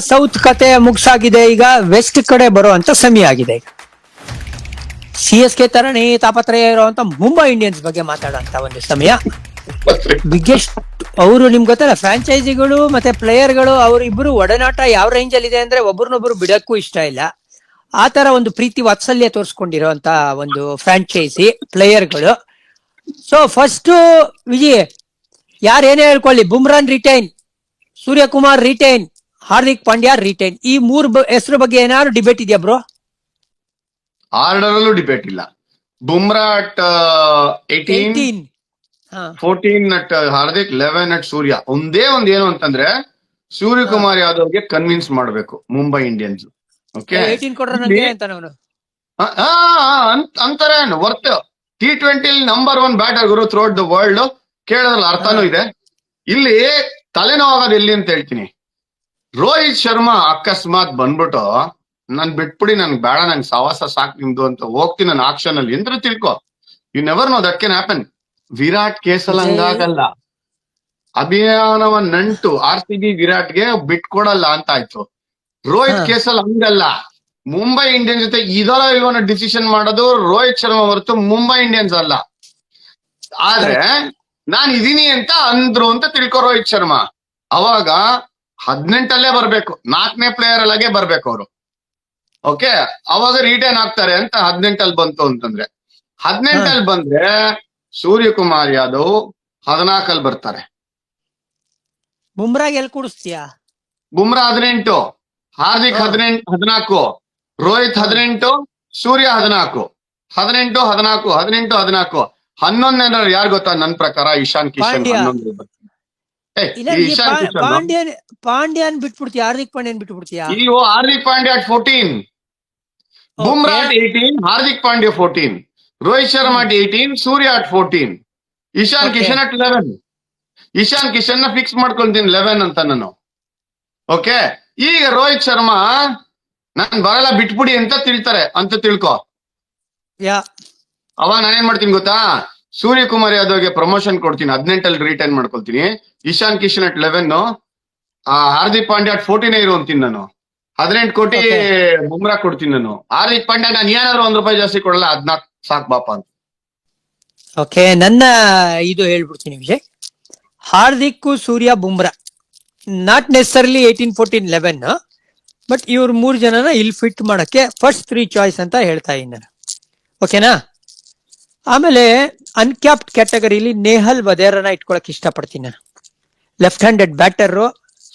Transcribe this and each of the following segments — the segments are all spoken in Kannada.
ಸೌತ್ ಕತೆ ಮುಗ್ಸಾಗಿದೆ. ಈಗ ವೆಸ್ಟ್ ಕಡೆ ಬರುವಂತ ಸಮಯ ಆಗಿದೆ. ಈಗ CSK ತರಣಿ ತಾಪತ್ರಯ ಇರುವಂತ ಮುಂಬೈ ಇಂಡಿಯನ್ಸ್ ಬಗ್ಗೆ ಮಾತಾಡುವಂತ ಒಂದು ಸಮಯ. ಬಿಗ್ಗೆಸ್ಟ್ ಅವರು ನಿಮ್ಗೆ ಗೊತ್ತಲ್ಲ, ಫ್ರಾಂಚೈಸಿಗಳು ಮತ್ತೆ ಪ್ಲೇಯರ್ಗಳು ಅವ್ರ ಇಬ್ರು ಒಡನಾಟ ಯಾವ ರೇಂಜ್ ಅಲ್ಲಿ ಇದೆ ಅಂದ್ರೆ ಒಬ್ರನ್ನೊಬ್ರು ಬಿಡಕ್ಕೂ ಇಷ್ಟ ಇಲ್ಲ. ಆ ತರ ಒಂದು ಪ್ರೀತಿ ವಾತ್ಸಲ್ಯ ತೋರಿಸ್ಕೊಂಡಿರುವಂತ ಒಂದು ಫ್ರಾಂಚೈಸಿ ಪ್ಲೇಯರ್ಗಳು. ಸೊ ಫಸ್ಟ್ ವಿಜಯ್, ಯಾರೇನೇ ಹೇಳ್ಕೊಳ್ಳಿ, ಬುಮ್ರಾನ್ retain, Suryakumar retain, Hardik Pandya retain, ಈ ಮೂರ್ ಹೆಸರು ಬಗ್ಗೆ ಏನಾದ್ರು ಡಿಬೇಟ್ ಇದೆಯಾ ಬ್ರೋ? ಆರ್ಡರ್ ಅಲ್ಲೂ ಡಿಬೇಟ್ ಇಲ್ಲ. Bumrah at 18, 14 at Hardik, 11 at Surya. ಒಂದೇ ಒಂದ್ ಏನು ಅಂತಂದ್ರೆ ಸೂರ್ಯಕುಮಾರ್ ಯಾದವ್ಗೆ ಕನ್ವಿನ್ಸ್ ಮಾಡ್ಬೇಕು ಮುಂಬೈ ಇಂಡಿಯನ್ಸ್. ಓಕೆ, 18 ಕೊಡ್ರ ನಂಗೆ ಅಂತ ಅವನು ಅಂತಾರೆ. ವರ್ತ್ T20 ನಂಬರ್ 1 ಬ್ಯಾಟರ್ ಗುರು ಥ್ರೂಔಟ್ ದ ವರ್ಲ್ಡ್. ಕೇಳೋದ್ರಲ್ಲಿ ಅರ್ಥನೂ ಇದೆ. ಇಲ್ಲಿ ತಲೆನೋವಾಗೋದು ಎಲ್ಲಿ ಅಂತ ಹೇಳ್ತೀನಿ. ರೋಹಿತ್ ಶರ್ಮಾ ಅಕಸ್ಮಾತ್ ಬಂದ್ಬಿಟ್ಟು ನನ್ ಬಿಟ್ಬಿಡಿ, ನನ್ಗೆ ಬೇಡ, ನಂಗೆ ಸವಾಸ ಸಾಕ್ ನಿಮ್ದು ಅಂತ ಹೋಗ್ತೀನಿ ನಾನು ಆಕ್ಷನ್ ಅಲ್ಲಿ ಎಂದ್ರೆ ತಿಳ್ಕೊ. You never know, that can happen. Virat ಕೇಸಲ್ ಹಂಗಾಗಲ್ಲ. ಅಭಿಯಾನವ ನಂಟು RCB ವಿರಾಟ್ಗೆ ಬಿಟ್ಕೊಡಲ್ಲ ಅಂತ ಆಯ್ತು. ರೋಹಿತ್ ಕೇಸಲ್ ಹಂಗಲ್ಲ. ಮುಂಬೈ ಇಂಡಿಯನ್ಸ್ ಜೊತೆ ಇದರ ಇಲ್ವನ್ನ ಡಿಸಿಷನ್ ಮಾಡೋದು ರೋಹಿತ್ ಶರ್ಮಾ ಹೊರತು ಮುಂಬೈ ಇಂಡಿಯನ್ಸ್ ಅಲ್ಲ. ಆದ್ರೆ ನಾನ್ ಇದೀನಿ ಅಂತ ಅಂದ್ರು ಅಂತ ತಿಳ್ಕೊ ರೋಹಿತ್ ಶರ್ಮಾ. ಅವಾಗ 18 ಬರ್ಬೇಕು, 4ನೇ ಪ್ಲೇಯರ್ ಅಲ್ಲಾಗೆ ಬರ್ಬೇಕು ಅವರು. ಓಕೆ, ಅವಾಗ ರಿಟೈನ್ ಆಗ್ತಾರೆ ಅಂತ 18 ಬಂತು ಅಂತಂದ್ರೆ. 18 ಬಂದ್ರೆ ಸೂರ್ಯಕುಮಾರ್ ಯಾದವ್ 14 ಬರ್ತಾರೆ. ಬುಮ್ರಾಗ್ ಎಲ್ಲಿ ಕೂಡಿಸ್ತೀಯಾ? ಬುಮ್ರಾ 18, ಹಾರ್ದಿಕ್ 14, ರೋಹಿತ್ 18, ಸೂರ್ಯ 14, 18, 14, 18, 14. 11 ಯಾರು ಗೊತ್ತಾ? ನನ್ ಪ್ರಕಾರ ಇಶಾನ್ ಕಿಶನ್ 11 ಬರ್ತಾರೆ. ಪಾಂಡ್ಯನ್ ಬಿಟ್ಬಿಡ್ತೀಯ? ಹಾರ್ದಿಕ್ ಪಾಂಡ್ಯನ್ ಬಿಟ್ಬಿಡ್ತೀಯಾ? ಇಲ್ವೋ, Hardik Pandya at 14, Bumrah at 18, Hardik Pandya 14, Rohit Sharma at 18, Surya at 14, Ishan Kishan at 11. Ishan Kishan ನ ಫಿಕ್ಸ್ ಮಾಡ್ಕೊಂತೀನಿ 11 ಅಂತ ನಾನು. ಓಕೆ, ಈಗ ರೋಹಿತ್ ಶರ್ಮಾ ನಾನ್ ಬರಲ್ಲ ಬಿಟ್ಬಿಡಿ ಅಂತ ತಿಳ್ಕೊ. ಅವಾಗ ನಾನೇನ್ ಮಾಡ್ತೀನಿ ಗೊತ್ತಾ? ಸೂರ್ಯಕುಮಾರ್ ಯಾದವ್ಗೆ ಪ್ರಮೋಷನ್ ಕೊಡ್ತೀನಿ, 18 ರಿಟೈನ್ ಮಾಡ್ಕೊಳ್ತೀನಿ. ಇಶಾನ್ ಕಿಶನ್ at 11, ಹಾರ್ದಿಕ್ ಪಾಂಡ್ಯ at 14 ಇರು ಅಂತೀನಿ ನಾನು. 18 ಕೋಟಿ ಬುಮ್ರಾ ಕೊಡ್ತೀನಿ ನಾನು. ಹಾರ್ದಿಕ್ ಪಾಂಡ್ಯ ನಾನು ಏನಾದ್ರು ₹1 ಜಾಸ್ತಿ ಕೊಡಲ್ಲ, 14 ಸಾಕ್ ಬಾಪ ಅಂತ. ಓಕೆ, ನನ್ನ ಇದು ಹೇಳ್ಬಿಡ್ತೀನಿ ವಿಜಯ್. ಹಾರ್ದಿಕ್, ಸೂರ್ಯ, ಬುಮ್ರಾ ನಾಟ್ ನೆಸರ್ಲಿ 18, 14, 11, ಬಟ್ ಇವ್ರ 3 ಜನನ ಇಲ್ಲಿ ಫಿಟ್ ಮಾಡಕ್ಕೆ ಫಸ್ಟ್ 3 ಚಾಯ್ಸ್ ಅಂತ ಹೇಳ್ತಾ ಇದ್ದೀನಿ ನಾನು. ಓಕೆನಾ? ಆಮೇಲೆ ಅನ್ಕ್ಯಾಪ್ಡ್ ಕ್ಯಾಟಗರಿಲಿ ನೇಹಲ್ ವಧೇರನ ಇಟ್ಕೊಳಕ್ ಇಷ್ಟಪಡ್ತೀನಿ ನಾನು. ಲೆಫ್ಟ್ ಹ್ಯಾಂಡೆಡ್ ಬ್ಯಾಟರ್,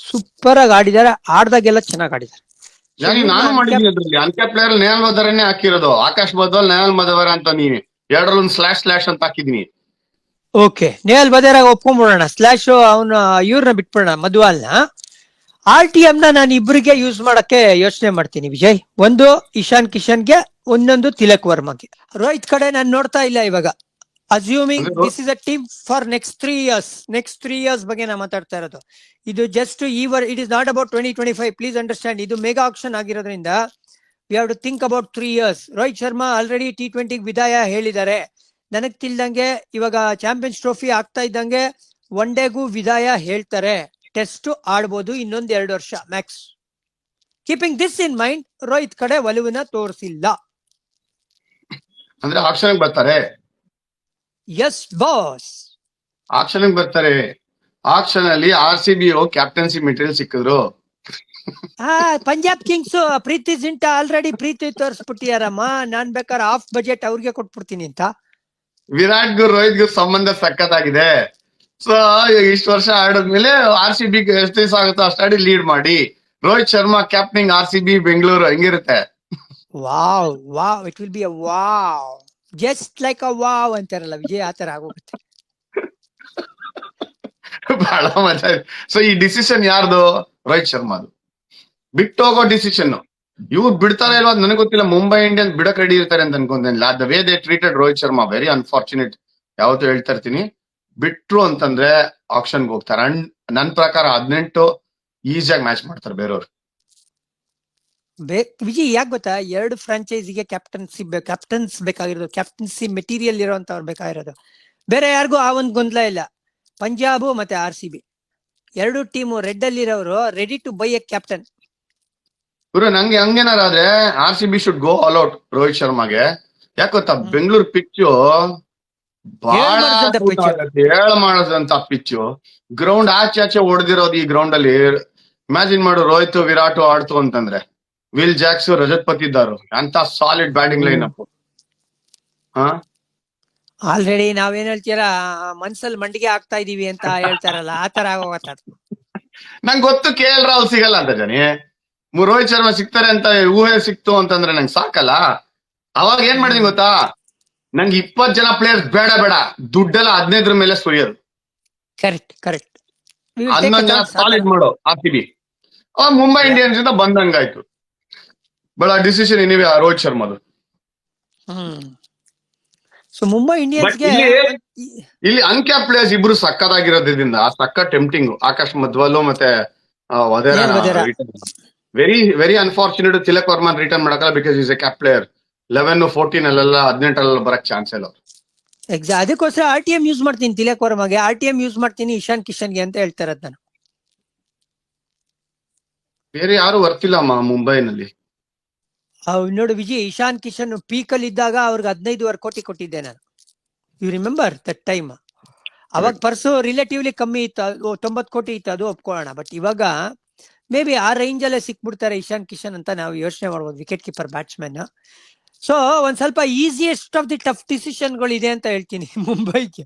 ಸೂಪರ್ ಆಗಿ ಆಡಿದಾರೆ, ಆಡ್ದಾಗೆಲ್ಲ ಚೆನ್ನಾಗಿ ಆಡಿದಾರೆ. ನಾನು ಮಾಡಿದ್ದೀನಿ ಅದ್ರಲ್ಲಿ ಅನ್ಕ್ಯಾಪ್ ಪ್ಲೇಯರ್ ನೇಹಲ್ ವಧೇರನೇ ಹಾಕಿರೋದು. ಆಕಾಶ್ ಬದಲ್ ನೇಹಲ್ ವಧೇರ ಅಂತ ನೀನು ಎರಡರಲ್ಲೊಂದು ಸ್ಲಾಶ್ ಅಂತ ಹಾಕಿದೀನಿ. ಓಕೆ, ನೇಹಲ್ ವಧೇರ ಒಪ್ಕೊಂಡ್ಬಿಡೋಣ, ಸ್ಲಾಶ್ ಅವನ ಇವ್ರನ್ನ ಬಿಟ್ಬಿಡೋಣ, ಮಧುವಾಲ್ನ. RTM ನ ನಾನು ಇಬ್ಬರಿಗೆ ಯೂಸ್ ಮಾಡಕ್ಕೆ ಯೋಚನೆ ಮಾಡ್ತೀನಿ ವಿಜಯ್. ಒಂದು ಇಶಾನ್ ಕಿಶನ್ಗೆ, ಒಂದೊಂದು ತಿಲಕ್ ವರ್ಮಗೆ. ರೋಹಿತ್ ಕಡೆ ನಾನು ನೋಡ್ತಾ ಇಲ್ಲ ಇವಾಗ. Assuming this is a team for next 3 years. Next 3 years ಬಗ್ಗೆ ನಾ ಮಾತಾಡ್ತಾ ಇರೋದು. ಇದು just it is not about 2025. Please understand, ಇದು ಮೆಗಾ ಆಕ್ಷನ್ ಆಗಿರೋದ್ರಿಂದ we have to think about 3 years. Rohit Sharma already T20 ವಿದಾಯ ಹೇಳಿದ್ದಾರೆ. ನನಗ್ ತಿಳ್ದಂಗೆ ಇವಾಗ ಚಾಂಪಿಯನ್ಸ್ ಟ್ರೋಫಿ ಆಗ್ತಾ ಇದ್ದಂಗೆ ಒನ್ ಡೇಗೂ ವಿದಾಯ ಹೇಳ್ತಾರೆ. ಟೆಸ್ಟ್ ಆಡ್ಬೋದು ಇನ್ನೊಂದ್ 2 ವರ್ಷ Max. Keeping this in mind, Rohit ಕಡೆ ಒಲವನ್ನ ತೋರಿಸಿಲ್ಲ. ಅಂದ್ರೆ ಆಕ್ಷನ್ ಬರ್ತಾರೆ. ಎಸ್ ಬಾಸ್, ಆಕ್ಷನ್ ಬರ್ತಾರೆ. ಆಕ್ಷನ್ ಅಲ್ಲಿ RCB ಕ್ಯಾಪ್ಟನ್ಸಿ ಮೆಟೀರಿಯಲ್ ಸಿಕ್ಕಿದ್ರು. ಪಂಜಾಬ್ ಕಿಂಗ್ಸ್ ಪ್ರೀತಿ ಜಿಂಟ ಆಲ್ರೆಡಿ ಪ್ರೀತಿ ತೋರಿಸ್ಬಿಟ್ಟಿಯಾರಮ್ಮ. ನಾನ್ ಬೇಕಾದ್ರೆ ಆಫ್ ಬಜೆಟ್ ಅವ್ರಿಗೆ ಕೊಟ್ಬಿಡ್ತೀನಿ ಅಂತ. ವಿರಾಟ್ಗೂ ರೋಹಿತ್ಗೂ ಸಂಬಂಧ ಸಖತ್ತಾಗಿದೆ. ಸೊ ಇಷ್ಟು ವರ್ಷ ಆಡಿದ್ಮೇಲೆ RCB ಎಷ್ಟು ದಿವಸ ಆಗುತ್ತೋ ಅಷ್ಟಾಡಿ ಲೀಡ್ ಮಾಡಿ. ರೋಹಿತ್ ಶರ್ಮಾ ಕ್ಯಾಪ್ಟನಿಂಗ್ RCB ಬೆಂಗಳೂರು ಹೆಂಗಿರುತ್ತೆ? Wow wow, it will be a wow, just like a wow ಅಂತಾರಲ್ಲ ವಿಜಯ್, ಆತರ ಆಗೋಗುತ್ತೆ. ಬಹಳ ಮಜಾ ಇದೆ. ಸೊ ಈ ಡಿಸಿಷನ್ ಯಾರ್ದು? ರೋಹಿತ್ ಶರ್ಮಾದು. ಬಿಟ್ಟು ಹೋಗೋ ಡಿಸಿಷನ್. ಇವ್ರು ಬಿಡ್ತಾರೆ ಇಲ್ವಾ ನನಗೆ ಗೊತ್ತಿಲ್ಲ. ಮುಂಬೈ ಇಂಡಿಯನ್ಸ್ ಬಿಡಕ್ ರೆಡಿ ಇರ್ತಾರೆ ಅಂತ ಅನ್ಕೊಂತೀನಿ. The way they treated Rohit Sharma very unfortunate. ಯಾವತ್ತೂ ಹೇಳ್ತಾ ಇರ್ತೀನಿ, ಬಿಟ್ರು ಅಂತಂದ್ರೆ ಆಕ್ಷನ್ಗೆ ಹೋಗ್ತಾರೆ. ಅಂಡ್ ನನ್ ಪ್ರಕಾರ 18 ಈಸಿಯಾಗಿ ಮ್ಯಾಚ್ ಮಾಡ್ತಾರೆ ಬೇರೆಯವ್ರು. ವಿಜಯ್ ಯಾಕೆ ಗೊತ್ತಾ? 2 ಫ್ರಾಂಚೈಸಿಗೆ ಕ್ಯಾಪ್ಟನ್ಸ್ ಬೇಕಾಗಿರೋದು, ಕ್ಯಾಪ್ಟನ್ಸಿ ಮೆಟೀರಿಯಲ್ ಇರೋಂಥವ್ರು ಬೇಕಾಗಿರೋದು. ಬೇರೆ ಯಾರಿಗೂ ಆ ಒಂದು ಗೊಂದಲ ಇಲ್ಲ. ಪಂಜಾಬ್ ಮತ್ತೆ RCB 2 ಟೀಮು ರೆಡ್ ಅಲ್ಲಿ ಇರೋರು ready to buy a captain. ಗುರು ನಂಗೆ ಹಂಗೇನಾರ ಆದ್ರೆ RCB should go all out Rohit ಶರ್ಮಾಗೆ. ಯಾಕೆ ಗೊತ್ತಾ, ಬೆಂಗಳೂರು ಪಿಚ್ಚು ಬಹಳ ಹೇಳ ಮಾಡದಂತ ಪಿಚ್ಚು. ಗ್ರೌಂಡ್ ಆಚೆ ಹೊಡೆದಿರೋದು ಈ ಗ್ರೌಂಡ್ ಅಲ್ಲಿ. ಇಮ್ಯಾಜಿನ್ ಮಾಡು, ರೋಹಿತ್ ವಿರಾಟ್ ಆಡ್ತು ಅಂತಂದ್ರೆ, ವಿಲ್ ಜಾಕ್ಸ್, ರಜತ್ ಪತಿದಾರು, ಅಂತ solid batting line up. Already ನಾವೇನ್ ಹೇಳ್ತೀರಾ, ಮನ್ಸಲ್ಲಿ ಮಂಡಿಗೆ ಆಗ್ತಾ ಇದೀವಿ ಅಂತ ಹೇಳ್ತಾರಲ್ಲ, ಆ ತರ ಆಗೋಗತ್ತ. ನಂಗೆ ಗೊತ್ತು KL ರಾಹುಲ್ ಸಿಗಲ್ಲ ಅಂತ ಜನಿ, ರೋಹಿತ್ ಶರ್ಮಾ ಸಿಗ್ತಾರೆ ಅಂತ ಊಹೆ ಸಿಕ್ತು ಅಂತಂದ್ರೆ ನಂಗೆ ಸಾಕಲ್ಲ. ಅವಾಗ ಏನ್ ಮಾಡಿದೀನಿ ಗೊತ್ತಾ, ನಂಗೆ 20 ಜನ ಪ್ಲೇಯರ್ಸ್ ಬೇಡ, ದುಡ್ಡೆಲ್ಲ 15 ಮೇಲೆ ಸುರಿಯೋದು. ಕರೆಕ್ಟ್ 11 ಜನ ಸಾಲಿಡ್ ಮಾಡೋ RCB. ಅವಾಗ ಮುಂಬೈ ಇಂಡಿಯನ್ಸ್ ಇಂದ ಬಂದಂಗಾಯ್ತು. ಬಟ್ ಆ ಡಿಸಿಷನ್ ಏನಿವೆ ರೋಹಿತ್ ಶರ್ಮಾದು. ಸೊ ಮುಂಬೈ ಇಂಡಿಯನ್ಸ್ಗೆ ಇಲ್ಲಿ ಅನ್ಕ್ಯಾಪ್ ಪ್ಲೇಯರ್ಸ್ ಇಬ್ರು ಸಕ್ಕದಾಗಿರೋದ್ರಿಂದ ಸಕ್ಕ ಟೆಂಪ್ಟಿಂಗ್. ಆಕಾಶ್ ಮಧ್ವಾಲು ಮತ್ತೆ ವಧೇರಾ. ವೆರಿ ಅನ್ಫಾರ್ಚುನೇಟ್ ತಿಲಕ್ ವರ್ಮನ್ ರಿಟರ್ನ್ ಮಾಡಕಲ್ಲ, because is a cap player. 11, 14 ಅಲ್ಲೆಲ್ಲ 18 ಬರಕ್ ಚಾನ್ಸ್ ಇಲ್ಲ. ಅದಕ್ಕೋಸ್ಕರ RTM ಯೂಸ್ ಮಾಡ್ತೀನಿ ತಿಲಕ್ ವರ್ಮಗೆ, RTM ಯೂಸ್ ಮಾಡ್ತೀನಿ ಇಶಾನ್ ಕಿಶನ್ಗೆ ಅಂತ ಹೇಳ್ತಾ ಇರೋದು ನಾನು. ಬೇರೆ ಯಾರು ವರ್ತಿಲ್ಲ ಮುಂಬೈನಲ್ಲಿ. ನೋಡು ವಿಜಯ್, ಇಶಾನ್ ಕಿಶನ್ ಪೀಕ್ ಅಲ್ಲಿ ಇದ್ದಾಗ ಅವ್ರಿಗೆ 15 ಕೋಟಿ ಕೊಟ್ಟಿದ್ದೆ ನಾನು. You remember that time? ಅವಾಗ ಪರ್ಸು ರಿಲೇಟಿವ್ಲಿ ಕಮ್ಮಿ ಇತ್ತು, 90 ಕೋಟಿ ಇತ್ತು, ಅದು ಒಪ್ಕೊಳ್ಳೋಣ. ಬಟ್ ಇವಾಗ ಮೇ ಬಿ ಆ ರೇಂಜ್ ಅಲ್ಲೇ ಸಿಕ್ಬಿಡ್ತಾರೆ ಇಶಾನ್ ಕಿಶನ್ ಅಂತ ನಾವು ಯೋಚನೆ ಮಾಡ್ಬೋದು, ವಿಕೆಟ್ ಕೀಪರ್ ಬ್ಯಾಟ್ಸ್ಮನ್. ಸೊ ಒಂದ್ ಸ್ವಲ್ಪ easiest of the tough decision ಗಳು ಇದೆ ಅಂತ ಹೇಳ್ತೀನಿ ಮುಂಬೈಗೆ.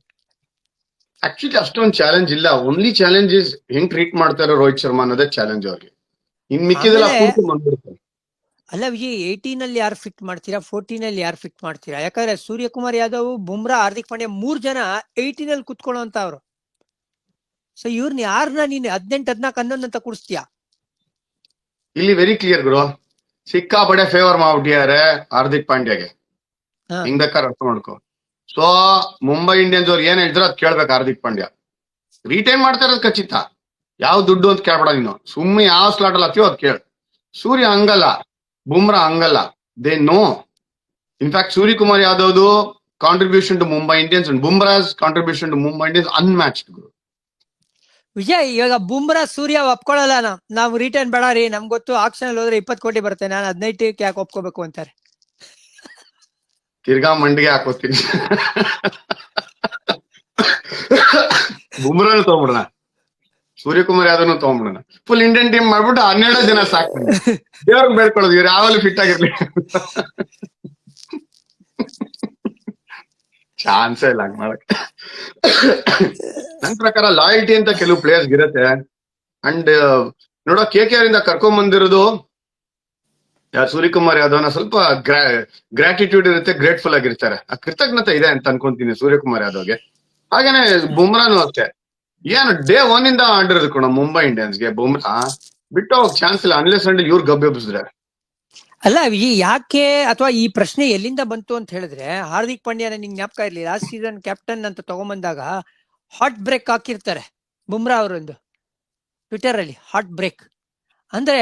ಆಕ್ಚುಲಿ ಅಷ್ಟೊಂದು ಚಾಲೆಂಜ್ ಇಲ್ಲ. ಓನ್ಲಿ ಚಾಲೆಂಜ್ ಇಸ್ ಹೆಂಗ್ ಟ್ರೀಟ್ ಮಾಡ್ತಾರೆ ರೋಹಿತ್ ಶರ್ಮಾ ಅನ್ನೋದೇ ಚಾಲೆಂಜ್ ಅವ್ರಿಗೆ. ಇನ್ ಮಿಕ್ಕಿದೆಲ್ಲ ಅಲ್ಲ ವಿಜಯ್, 18 ಅಲ್ಲಿ ಯಾರು ಫಿಟ್ ಮಾಡ್ತೀರಾ, 14 ಅಲ್ಲಿ ಯಾರು ಫಿಟ್ ಮಾಡ್ತೀರಾ? ಯಾಕಂದ್ರೆ ಸೂರ್ಯಕುಮಾರ್ ಯಾದವ್, ಬುಮ್ರಾ, ಹಾರ್ದಿಕ್ ಪಾಂಡ್ಯ 3 ಜನ 18 ಅಲ್ಲಿ ಕುತ್ಕೊಳ್ಳೋ ಅಂತ ಅವ್ರು. ಸೊ ಇವ್ರನ್ನ ಯಾರನ್ನ ನೀನ್ 18, 14, 11 ಅಂತ ಕೂಡಿಸ್ತೀಯಾ? ಇಲ್ಲಿ ವೆರಿ ಕ್ಲಿಯರ್ ಗುರು, ಸಿಕ್ಕಾಪಡೆ ಫೇವರ್ ಮಾಡ್ಬಿಟ್ಟಿದ್ದಾರೆ ಹಾರ್ದಿಕ್ ಪಾಂಡ್ಯಗೆ. ಹಿಂಗ್ ಬೇಕಾದ್ರೆ ಅರ್ಥ ಮಾಡ್ಕೊ. ಸೊ ಮುಂಬೈ ಇಂಡಿಯನ್ಸ್ ಅವ್ರು ಏನ್ ಹೇಳಿದ್ರು ಅದ್ ಕೇಳ್ಬೇಕು. ಹಾರ್ದಿಕ್ ಪಾಂಡ್ಯ ರಿಟೈನ್ ಮಾಡ್ತಾ ಇರೋದು ಖಚಿತ. ಯಾವ ದುಡ್ಡು ಅಂತ ಕೇಳ್ಬೇಡ ನೀನು, ಸುಮ್ಮನೆ ಯಾವ ಸ್ಲಾಟ್ ಅಲ್ಲಿ ಹತ್ತಿಯೋ ಅದ್ ಕೇಳ. ಸೂರ್ಯ ಹಂಗಲ್ಲ, ಬುಮ್ರಾ ಹಂಗಲ್ಲ, ದೇ ನೋ. ಇನ್ಫ್ಯಾಕ್ಟ್ ಸೂರ್ಯಕುಮಾರ್ ಯಾದವ್ದು contribution to Mumbai Indians and Bumrah's contribution to Mumbai Indians unmatched ಗುರು. ವಿಜಯ್, ಇವಾಗ ಬುಮ್ರಾ, ಸೂರ್ಯ ಒಪ್ಕೊಳ್ಳಲ್ಲ. ನಾವು ರಿಟರ್ನ್ ಬೇಡ ರೀ, ನಮ್ಗೆ ಗೊತ್ತು ಆಕ್ಷನ್ ಅಲ್ಲಿ ಹೋದ್ರೆ 20 ಕೋಟಿ ಬರುತ್ತೆ, ನಾನು 15 ಯಾಕೆ ಒಪ್ಕೋಬೇಕು ಅಂತಾರೆ. ತಿರ್ಗಾ ಮಂಡಿಗೆ ಹಾಕೋತೀನಿ. ಬುಮ್ರಾ ತಗೊಂಡ್ಬಿಡೋಣ, ಸೂರ್ಯಕುಮಾರ್ ಯಾದವ್ನು ತಗೊಂಡ್ಬಿಡೋಣ, ಫುಲ್ ಇಂಡಿಯನ್ ಟೀಮ್ ಮಾಡ್ಬಿಟ್ಟು 12 ಜನ ಸಾಕು. ದೇವ್ರಿಗೆ ಬೇಡ್ಕೊಳ್ಳೋದು, ಇವ್ರು ಯಾವಲ್ಲಿ ಫಿಟ್ ಆಗಿರ್ಲಿ. ಚಾನ್ಸೇ ಇಲ್ಲ ಹಂಗ್ ಮಾಡಕ್. ನನ್ ಪ್ರಕಾರ ಲಾಯಲ್ಟಿ ಅಂತ ಕೆಲವು ಪ್ಲೇಯರ್ಸ್ ಇರತ್ತೆ. ಅಂಡ್ ನೋಡೋ KKR ಇಂದ ಕರ್ಕೊಂಡ್ ಬಂದಿರೋದು ಸೂರ್ಯಕುಮಾರ್ ಯಾದವ್ನ ಸ್ವಲ್ಪ ಗ್ರಾಟಿಟ್ಯೂಡ್ ಇರುತ್ತೆ, ಗ್ರೇಟ್ಫುಲ್ ಆಗಿರ್ತಾರೆ. ಆ ಕೃತಜ್ಞತೆ ಇದೆ ಅಂತ ಅನ್ಕೊಂತೀನಿ ಸೂರ್ಯಕುಮಾರ್ ಯಾದವ್ಗೆ. ಹಾಗೇನೆ ಬುಮ್ರಾನು ಅಷ್ಟೇ. ಏನು ಡೇ 1 ಇಂದ ಆಡಿರೋದು ಕೂಡ ಮುಂಬೈ ಇಂಡಿಯನ್ಸ್ಗೆ. ಬುಮ್ರಾ ಬಿಟ್ಟು ಹೋಗಕ್ ಚಾನ್ಸ್ ಇಲ್ಲ, ಅನ್ಲೆಸ್ ಅಂಡ್ ಇವ್ರು ಗಬ್ಬೆಬ್ಬಿಸಿದ್ರೆ. ಅಲ್ಲ ವಿಜಯ್, ಯಾಕೆ ಅಥವಾ ಈ ಪ್ರಶ್ನೆ ಎಲ್ಲಿಂದ ಬಂತು ಅಂತ ಹೇಳಿದ್ರೆ, ಹಾರ್ದಿಕ್ ಪಾಂಡ್ಯನ ನಿಂಗೆ ಜ್ಞಾಪಕ ಇರ್ಲಿ, ಲಾಸ್ಟ್ ಸೀಸನ್ ಕ್ಯಾಪ್ಟನ್ ಅಂತ ತಗೊಂಬಂದಾಗ ಹಾಟ್ ಬ್ರೇಕ್ ಹಾಕಿರ್ತಾರೆ ಬುಮ್ರಾ ಅವರೊಂದು ಟ್ವಿಟರ್ ಅಲ್ಲಿ. ಹಾಟ್ ಬ್ರೇಕ್ ಅಂದ್ರೆ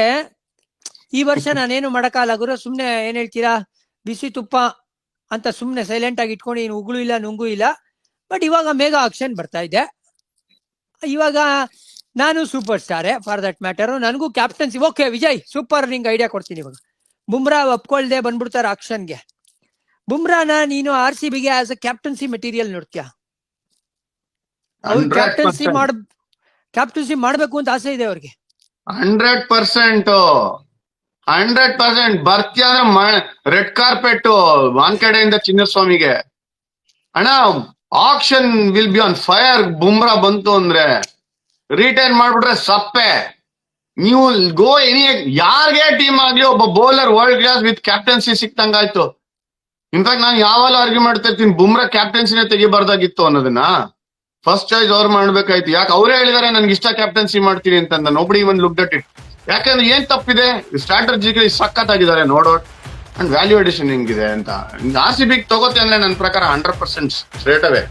ಈ ವರ್ಷ ನಾನೇನು ಮಾಡಕ್ಕಾಗಲ್ಲ ಗುರು, ಸುಮ್ನೆ ಏನ್ ಹೇಳ್ತೀರಾ, ಬಿಸಿ ತುಪ್ಪ ಅಂತ ಸುಮ್ನೆ ಸೈಲೆಂಟ್ ಆಗಿ ಇಟ್ಕೊಂಡು ಏನು ಉಗುಳು ಇಲ್ಲ ನುಂಗು ಇಲ್ಲ. ಬಟ್ ಇವಾಗ ಮೇಗಾ ಆಕ್ಷನ್ ಬರ್ತಾ ಇದೆ. ಇವಾಗ ನಾನು ಸೂಪರ್ ಸ್ಟಾರೇ ಫಾರ್ ದಟ್ ಮ್ಯಾಟರ್, ನನಗೂ ಕ್ಯಾಪ್ಟನ್ಸಿ ಓಕೆ ವಿಜಯ್, ಸೂಪರ್. ನಿಂಗೆ ಐಡಿಯಾ ಕೊಡ್ತೀನಿ. ಇವಾಗ ಬುಮ್ರಾ ಒಪ್ಕೊಳ್ದೆ ಬಂದ್ಬಿಡ್ತಾರೆ ಆಕ್ಷನ್ಗೆ. ಬುಮ್ರಾನ ನೀನು RCBಗೆ ಆಸ್ ಅ ಕ್ಯಾಪ್ಟನ್ಸಿ ಮೆಟೀರಿಯಲ್ ನೋಡ್ತೀಯಾ? ಅವ್ರು ಕ್ಯಾಪ್ಟನ್ಸಿ ಮಾಡ್ಬೇಕು ಅಂತ ಆಸೆ ಇದೆ ಅವ್ರಿಗೆ. 100% ಬರ್ತೀಯ ಅಂದ್ರೆ ರೆಡ್ ಕಾರ್ಪೆಟ್ ವಾನ್ಖೇಡೆಯಿಂದ ಚಿನ್ನಸ್ವಾಮಿಗೆ. ಅಣ್ಣ, action will be on fire. Bumrah ಬಂತು ಅಂದ್ರೆ ರಿಟೈನ್ ಮಾಡ್ಬಿಟ್ರೆ ಸಪ್ಪೆ. ನೀವು ಗೋ ಎನಿ, ಯಾರಿಗೆ ಟೀಮ್ ಆಗ್ಲಿ ಒಬ್ಬ bowler world class with captaincy ಸಿಕ್ತಂಗಾಯ್ತು. ಇನ್ಫ್ಯಾಕ್ಟ್ ನಾನು ಯಾವಾಗ ಆರ್ಗ್ಯೂ ಮಾಡ್ತಾ ಇರ್ತೀನಿ, ಬುಮ್ರಾ ಕ್ಯಾಪ್ಟನ್ಸಿನೇ ತೆಗಿಬಾರ್ದಾಗಿತ್ತು ಅನ್ನೋದನ್ನ. ಫಸ್ಟ್ ಚಾಯ್ಸ್ ಅವ್ರು ಮಾಡ್ಬೇಕಾಯ್ತು. ಯಾಕೆ ಅವರೇ ಹೇಳಿದಾರೆ ನನ್ಗೆ ಇಷ್ಟ ಕ್ಯಾಪ್ಟನ್ಸಿ ಮಾಡ್ತೀನಿ ಅಂತ. Nobody even look that it. ಯಾಕಂದ್ರೆ ಏನ್ ತಪ್ಪಿದೆ, ಸ್ಟ್ರಾಟಜಿಕಲಿ ಸಖತ್ತಾಗಿದ್ದಾರೆ ನೋಡೋ. ಅಂಡ್ ವ್ಯಾಲ್ಯೂ ಅಡಿಷನ್ ಹೆಂಗಿದೆ ಅಂತ. RCB ತಗೋತೆ ಅಂದ್ರೆ ನನ್ನ ಪ್ರಕಾರ 100% ಸ್ಟ್ರೇಟ್ ಅವೇ